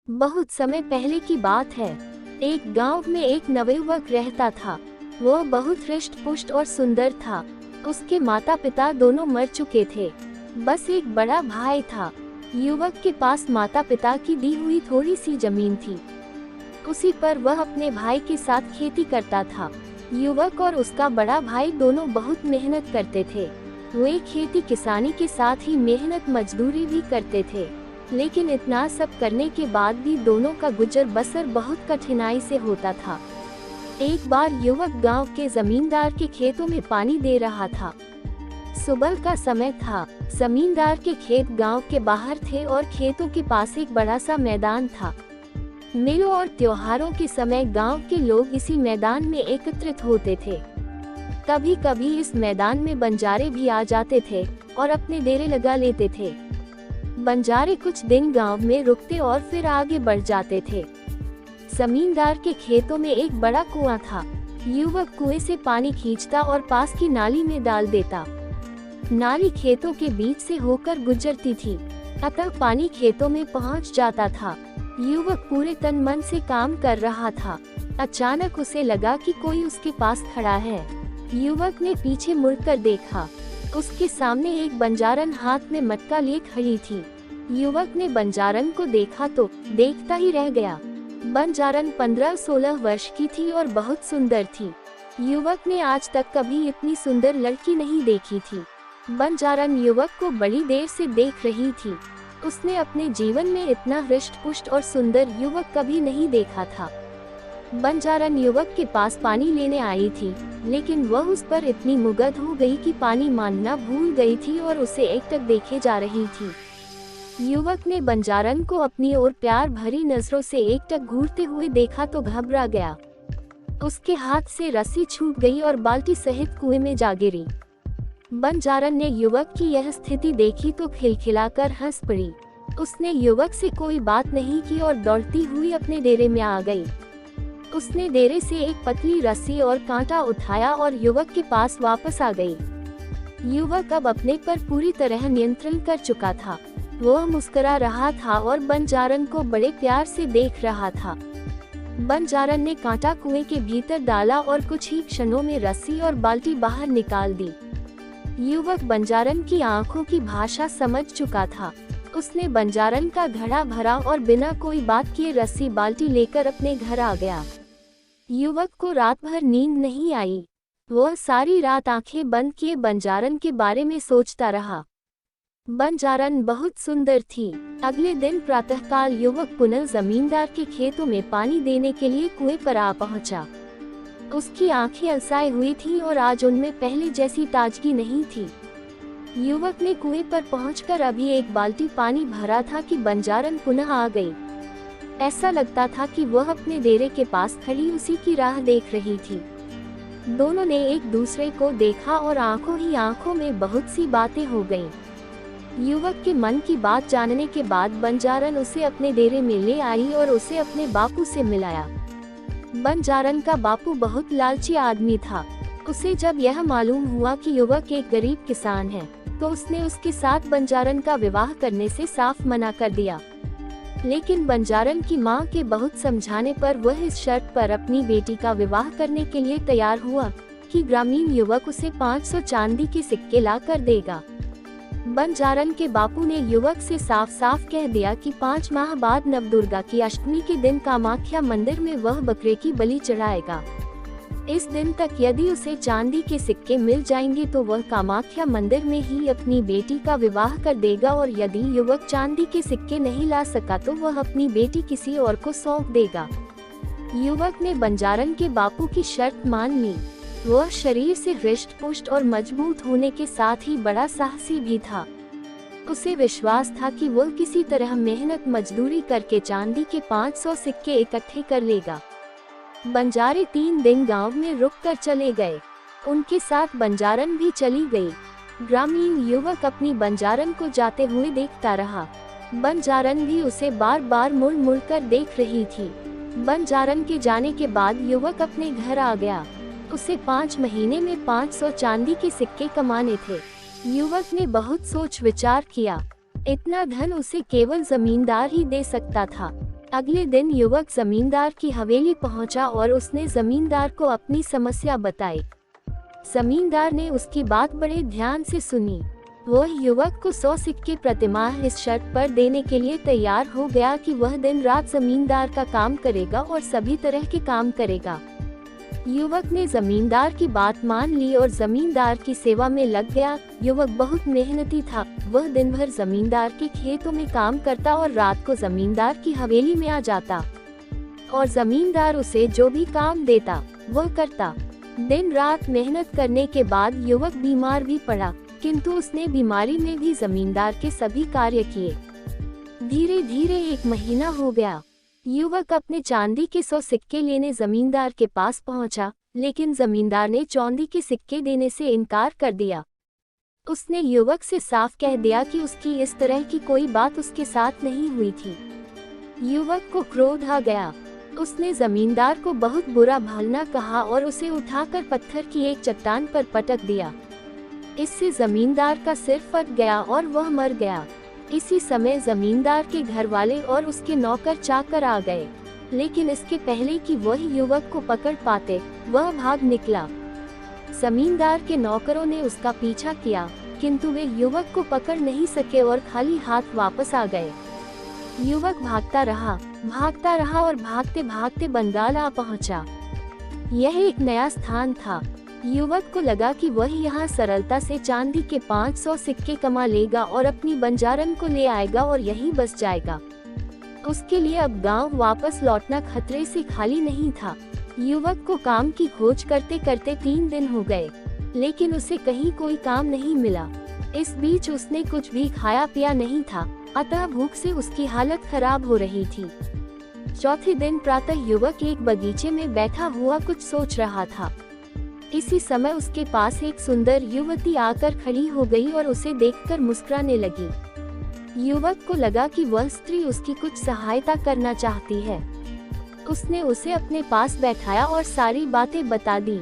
बहुत समय पहले की बात है। एक गांव में एक नवयुवक रहता था। वह बहुत हृष्ट पुष्ट और सुंदर था। उसके माता पिता दोनों मर चुके थे। बस एक बड़ा भाई था। युवक के पास माता पिता की दी हुई थोड़ी सी जमीन थी। उसी पर वह अपने भाई के साथ खेती करता था। युवक और उसका बड़ा भाई दोनों बहुत मेहनत करते थे। वे खेती किसानी के साथ ही मेहनत मजदूरी भी करते थे। लेकिन इतना सब करने के बाद भी दोनों का गुजर बसर बहुत कठिनाई से होता था। एक बार युवक गांव के जमींदार के खेतों में पानी दे रहा था। सुबह का समय था। जमींदार के खेत गांव के बाहर थे और खेतों के पास एक बड़ा सा मैदान था। मेलों और त्योहारों के समय गांव के लोग इसी मैदान में एकत्रित होते थे। कभी कभी इस मैदान में बंजारे भी आ जाते थे और अपने डेरे लगा लेते थे। बंजारे कुछ दिन गांव में रुकते और फिर आगे बढ़ जाते थे। जमींदार के खेतों में एक बड़ा कुआं था। युवक कुएं से पानी खींचता और पास की नाली में डाल देता। नाली खेतों के बीच से होकर गुजरती थी, अतः पानी खेतों में पहुंच जाता था। युवक पूरे तन मन से काम कर रहा था। अचानक उसे लगा कि कोई उसके पास खड़ा है। युवक ने पीछे मुड़कर देखा। उसके सामने एक बंजारन हाथ में मटका लिए खड़ी थी। युवक ने बंजारन को देखा तो देखता ही रह गया। बंजारन 15-16 वर्ष की थी और बहुत सुंदर थी। युवक ने आज तक कभी इतनी सुंदर लड़की नहीं देखी थी। बंजारन युवक को बड़ी देर से देख रही थी। उसने अपने जीवन में इतना हृष्ट पुष्ट और सुंदर युवक कभी नहीं देखा था। बंजारन युवक के पास पानी लेने आई थी, लेकिन वह उस पर इतनी मुग्ध हो गई कि पानी मांगना भूल गई थी और उसे एकटक देखे जा रही थी। युवक ने बंजारन को अपनी ओर प्यार भरी नजरों से एकटक घूरते हुए देखा तो घबरा गया। उसके हाथ से रस्सी छूट गई और बाल्टी सहित कुएं में जा गिरी। बंजारन ने युवक की यह स्थिति देखी तो खिलखिलाकर हंस पड़ी। उसने युवक से कोई बात नहीं की और दौड़ती हुई अपने डेरे में आ गई। उसने डेरे से एक पतली रस्सी और कांटा उठाया और युवक के पास वापस आ गई। युवक अब अपने पर पूरी तरह नियंत्रण कर चुका था। वह मुस्कुरा रहा था और बंजारन को बड़े प्यार से देख रहा था। बंजारन ने कांटा कुएं के भीतर डाला और कुछ ही क्षणों में रस्सी और बाल्टी बाहर निकाल दी। युवक बंजारन की आंखों की भाषा समझ चुका था। उसने बंजारन का घड़ा भरा और बिना कोई बात किए रस्सी बाल्टी लेकर अपने घर आ गया। युवक को रात भर नींद नहीं आई। वह सारी रात आंखें बंद किए बंजारन के बारे में सोचता रहा। बंजारन बहुत सुंदर थी। अगले दिन प्रातःकाल युवक पुनः जमींदार के खेतों में पानी देने के लिए कुएं पर आ पहुंचा। उसकी आंखें अलसाई हुई थीं और आज उनमें पहले जैसी ताजगी नहीं थी। युवक ने कुएं पर पहुंचकर अभी एक बाल्टी पानी भरा था कि बंजारन पुनः आ गई। ऐसा लगता था कि वह अपने डेरे के पास खड़ी उसी की राह देख रही थी। दोनों ने एक दूसरे को देखा और आंखों ही आंखों में बहुत सी बातें हो गईं। युवक के मन की बात जानने के बाद बंजारन उसे अपने डेरे में ले आई और उसे अपने बापू से मिलाया। बंजारन का बापू बहुत लालची आदमी था। उसे जब यह मालूम हुआ कि युवक एक गरीब किसान है, तो उसने उसके साथ बंजारन का विवाह करने से साफ मना कर दिया। लेकिन बंजारन की मां के बहुत समझाने पर वह इस शर्त पर अपनी बेटी का विवाह करने के लिए तैयार हुआ कि ग्रामीण युवक उसे 500 चांदी के सिक्के ला कर देगा। बंजारन के बापू ने युवक से साफ साफ कह दिया कि 5 माह बाद नवदुर्गा की अष्टमी के दिन कामाख्या मंदिर में वह बकरे की बलि चढ़ाएगा। इस दिन तक यदि उसे चांदी के सिक्के मिल जाएंगे तो वह कामाख्या मंदिर में ही अपनी बेटी का विवाह कर देगा, और यदि युवक चांदी के सिक्के नहीं ला सका तो वह अपनी बेटी किसी और को सौंप देगा। युवक ने बंजारन के बापू की शर्त मान ली। वह शरीर से हृष्ट पुष्ट और मजबूत होने के साथ ही बड़ा साहसी भी था। उसे विश्वास था कि वह किसी तरह मेहनत मजदूरी करके चांदी के 500 सिक्के इकट्ठे कर लेगा। बंजारे 3 दिन गांव में रुककर चले गए। उनके साथ बंजारन भी चली गई। ग्रामीण युवक अपनी बंजारन को जाते हुए देखता रहा। बंजारन भी उसे बार बार मुड़ मुड़ कर देख रही थी। बंजारन के जाने के बाद युवक अपने घर आ गया। उसे 5 महीने में 500 चांदी के सिक्के कमाने थे। युवक ने बहुत सोच विचार किया। इतना धन उसे केवल जमींदार ही दे सकता था। अगले दिन युवक जमींदार की हवेली पहुंचा और उसने जमींदार को अपनी समस्या बताई। जमींदार ने उसकी बात बड़े ध्यान से सुनी। वह युवक को 100 सिक्के प्रतिमाह इस शर्त पर देने के लिए तैयार हो गया कि वह दिन रात जमींदार का काम करेगा और सभी तरह के काम करेगा। युवक ने जमींदार की बात मान ली और जमींदार की सेवा में लग गया। युवक बहुत मेहनती था। वह दिन भर जमींदार के खेतों में काम करता और रात को जमींदार की हवेली में आ जाता और जमींदार उसे जो भी काम देता वह करता। दिन रात मेहनत करने के बाद युवक बीमार भी पड़ा, किंतु उसने बीमारी में भी जमींदार के सभी कार्य किए। धीरे धीरे 1 महीना हो गया। युवक अपने चांदी के 100 सिक्के लेने जमींदार के पास पहुंचा, लेकिन जमींदार ने चांदी के सिक्के देने से इनकार कर दिया। उसने युवक से साफ कह दिया कि उसकी इस तरह की कोई बात उसके साथ नहीं हुई थी। युवक को क्रोध आ गया। उसने जमींदार को बहुत बुरा भला कहा और उसे उठाकर पत्थर की एक चट्टान पर पटक दिया। इससे जमींदार का सिर फट गया और वह मर गया। इसी समय जमींदार के घर वाले और उसके नौकर चाकर आ गए, लेकिन इसके पहले कि वह युवक को पकड़ पाते वह भाग निकला। जमींदार के नौकरों ने उसका पीछा किया, किंतु वे युवक को पकड़ नहीं सके और खाली हाथ वापस आ गए। युवक भागता रहा और भागते भागते बंगाल आ पहुंचा। यह एक नया स्थान था। युवक को लगा कि वह यहाँ सरलता से चांदी के 500 सिक्के कमा लेगा और अपनी बंजारन को ले आएगा और यहीं बस जाएगा। उसके लिए अब गांव वापस लौटना खतरे से खाली नहीं था। युवक को काम की खोज करते करते 3 दिन हो गए, लेकिन उसे कहीं कोई काम नहीं मिला। इस बीच उसने कुछ भी खाया पिया नहीं था, अतः भूख से उसकी हालत खराब हो रही थी। चौथे दिन प्रातः युवक एक बगीचे में बैठा हुआ कुछ सोच रहा था। इसी समय उसके पास एक सुंदर युवती आकर खड़ी हो गई और उसे देखकर मुस्कुराने लगी। युवक को लगा कि वह स्त्री उसकी कुछ सहायता करना चाहती है। उसने उसे अपने पास बैठाया और सारी बातें बता दी।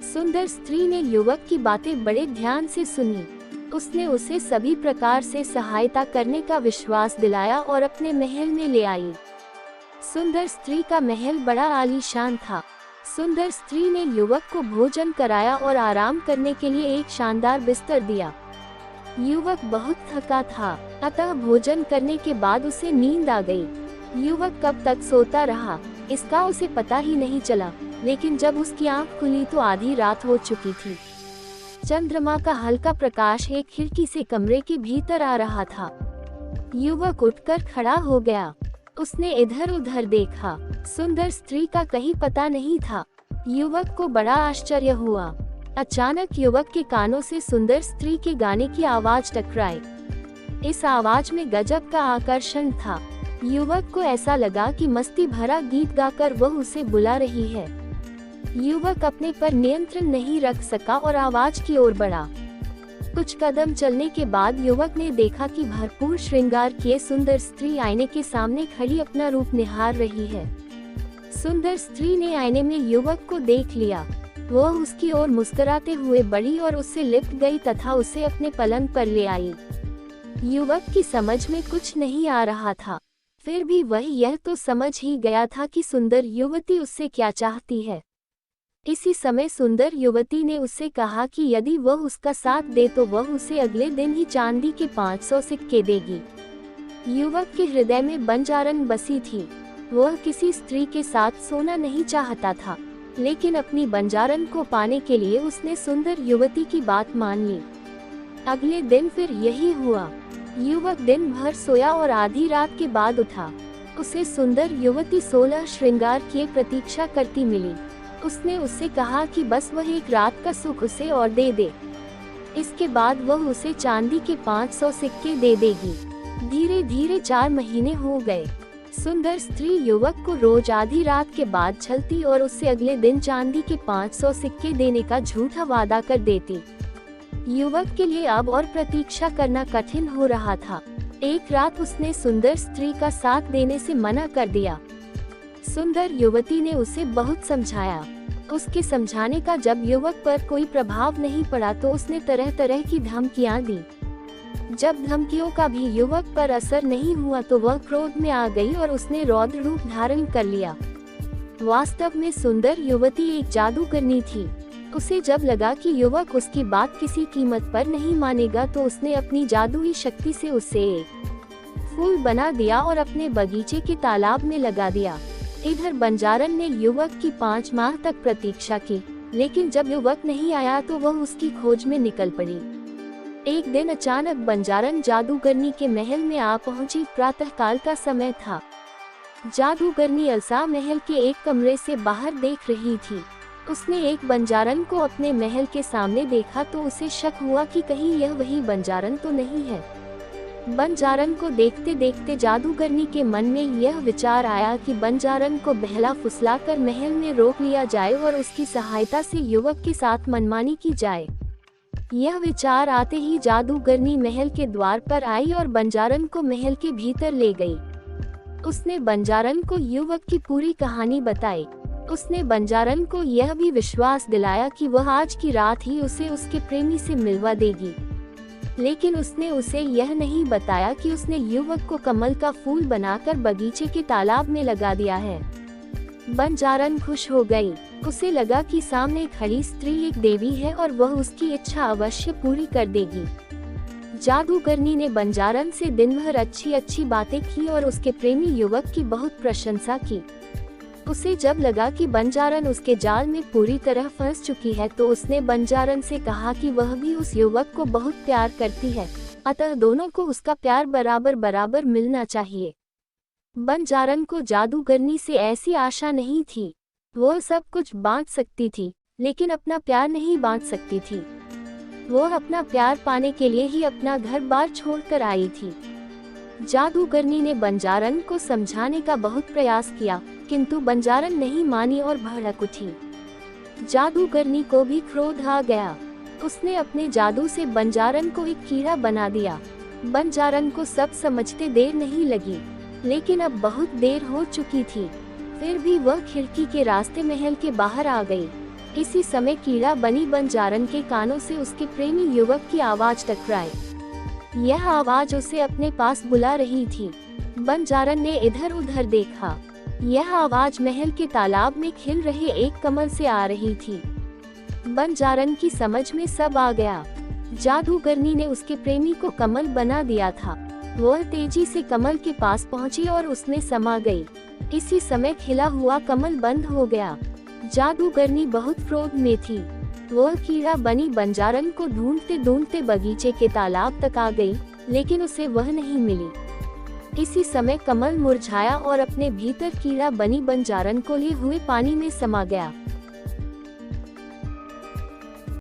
सुंदर स्त्री ने युवक की बातें बड़े ध्यान से सुनी। उसने उसे सभी प्रकार से सहायता करने का विश्वास दिलाया और अपने महल में ले आई। सुंदर स्त्री का महल बड़ा आलीशान था। सुंदर स्त्री ने युवक को भोजन कराया और आराम करने के लिए एक शानदार बिस्तर दिया। युवक बहुत थका था, अतः भोजन करने के बाद उसे नींद आ गई। युवक कब तक सोता रहा इसका उसे पता ही नहीं चला, लेकिन जब उसकी आंख खुली तो आधी रात हो चुकी थी। चंद्रमा का हल्का प्रकाश एक खिड़की से कमरे के भीतर आ रहा था। युवक उठकर खड़ा हो गया। उसने इधर उधर देखा। सुंदर स्त्री का कहीं पता नहीं था। युवक को बड़ा आश्चर्य हुआ। अचानक युवक के कानों से सुंदर स्त्री के गाने की आवाज टकराई। इस आवाज में गजब का आकर्षण था। युवक को ऐसा लगा कि मस्ती भरा गीत गाकर वह उसे बुला रही है। युवक अपने पर नियंत्रण नहीं रख सका और आवाज की ओर बढ़ा। कुछ कदम चलने के बाद युवक ने देखा कि भरपूर श्रृंगार किए सुंदर स्त्री आईने के सामने खड़ी अपना रूप निहार रही है। सुंदर स्त्री ने आईने में युवक को देख लिया। वह उसकी ओर मुस्कुराते हुए बढ़ी और उससे लिपट गई तथा उसे अपने पलंग पर ले आई। युवक की समझ में कुछ नहीं आ रहा था, फिर भी वह यह तो समझ ही गया था कि सुंदर युवती उससे क्या चाहती है। इसी समय सुंदर युवती ने उससे कहा कि यदि वह उसका साथ दे तो वह उसे अगले दिन ही चांदी के 500 सिक्के देगी। युवक के हृदय में बंजारन बसी थी। वह किसी स्त्री के साथ सोना नहीं चाहता था, लेकिन अपनी बंजारन को पाने के लिए उसने सुंदर युवती की बात मान ली। अगले दिन फिर यही हुआ। युवक दिन भर सोया और आधी रात के बाद उठा। उसे सुंदर युवती 16 श्रृंगार किए प्रतीक्षा करती मिली। उसने उससे कहा कि बस वह एक रात का सुख उसे और दे दे, इसके बाद वह उसे चांदी के 500 सिक्के दे देगी। धीरे धीरे 4 महीने हो गए। सुंदर स्त्री युवक को रोज आधी रात के बाद छलती और उससे अगले दिन चांदी के 500 सिक्के देने का झूठा वादा कर देती। युवक के लिए अब और प्रतीक्षा करना कठिन हो रहा था। एक रात उसने सुंदर स्त्री का साथ देने से मना कर दिया। सुंदर युवती ने उसे बहुत समझाया। उसके समझाने का जब युवक पर कोई प्रभाव नहीं पड़ा तो उसने तरह तरह की धमकियां दी। जब धमकियों का भी युवक पर असर नहीं हुआ तो वह क्रोध में आ गई और उसने रौद्र रूप धारण कर लिया। वास्तव में सुंदर युवती एक जादूगरनी थी। उसे जब लगा कि युवक उसकी बात किसी कीमत पर नहीं मानेगा तो उसने अपनी जादुई शक्ति से उसे एक फूल बना दिया और अपने बगीचे के तालाब में लगा दिया। इधर बंजारन ने युवक की 5 माह तक प्रतीक्षा की, लेकिन जब युवक नहीं आया तो वह उसकी खोज में निकल पड़ी। एक दिन अचानक बंजारन जादूगरनी के महल में आ पहुंची। प्रातःकाल का समय था। जादूगरनी अलसा महल के एक कमरे से बाहर देख रही थी। उसने एक बंजारन को अपने महल के सामने देखा तो उसे शक हुआ कि कहीं यह वही बंजारन तो नहीं है। बंजारन को देखते देखते जादूगरनी के मन में यह विचार आया कि बंजारन को बहला फुसलाकर महल में रोक लिया जाए और उसकी सहायता से युवक के साथ मनमानी की जाए। यह विचार आते ही जादूगरनी महल के द्वार पर आई और बंजारन को महल के भीतर ले गई। उसने बंजारन को युवक की पूरी कहानी बताई। उसने बंजारन को यह भी विश्वास दिलाया कि वह आज की रात ही उसे उसके प्रेमी से मिलवा देगी, लेकिन उसने उसे यह नहीं बताया कि उसने युवक को कमल का फूल बनाकर बगीचे के तालाब में लगा दिया है। बंजारन खुश हो गई। उसे लगा कि सामने खड़ी स्त्री एक देवी है और वह उसकी इच्छा अवश्य पूरी कर देगी। जादूगरनी ने बंजारन से दिन भर अच्छी अच्छी बातें की और उसके प्रेमी युवक की बहुत प्रशंसा की। उसे जब लगा कि बंजारन उसके जाल में पूरी तरह फंस चुकी है तो उसने बंजारन से कहा कि वह भी उस युवक को बहुत प्यार करती है, अतः दोनों को उसका प्यार बराबर बराबर मिलना चाहिए। बंजारन को जादूगरनी से ऐसी आशा नहीं थी। वह सब कुछ बांट सकती थी, लेकिन अपना प्यार नहीं बांट सकती थी। वह अपना प्यार पाने के लिए ही अपना घर बार छोड़कर आई थी। जादूगरनी ने बंजारन को समझाने का बहुत प्रयास किया, किंतु बंजारन नहीं मानी और भड़क उठी। जादूगरनी को भी क्रोध आ गया। उसने अपने जादू से बंजारन को एक कीड़ा बना दिया। बंजारन को सब समझते देर नहीं लगी, लेकिन अब बहुत देर हो चुकी थी। फिर भी वह खिड़की के रास्ते महल के बाहर आ गई। इसी समय कीड़ा बनी बंजारन के कानों से उसके प्रेमी युवक की आवाज टकराई। यह आवाज उसे अपने पास बुला रही थी। बंजारन ने इधर उधर देखा। यह आवाज महल के तालाब में खिल रहे एक कमल से आ रही थी। बंजारन की समझ में सब आ गया। जादूगरनी ने उसके प्रेमी को कमल बना दिया था। वह तेजी से कमल के पास पहुंची और उसमें समा गई। इसी समय खिला हुआ कमल बंद हो गया। जादूगरनी बहुत क्रोध में थी। वह कीड़ा बनी बंजारन को ढूंढते ढूंढते बगीचे के तालाब तक आ गई, लेकिन उसे वह नहीं मिली। इसी समय कमल मुरझाया और अपने भीतर कीड़ा बनी बंजारन को लिए हुए पानी में समा गया।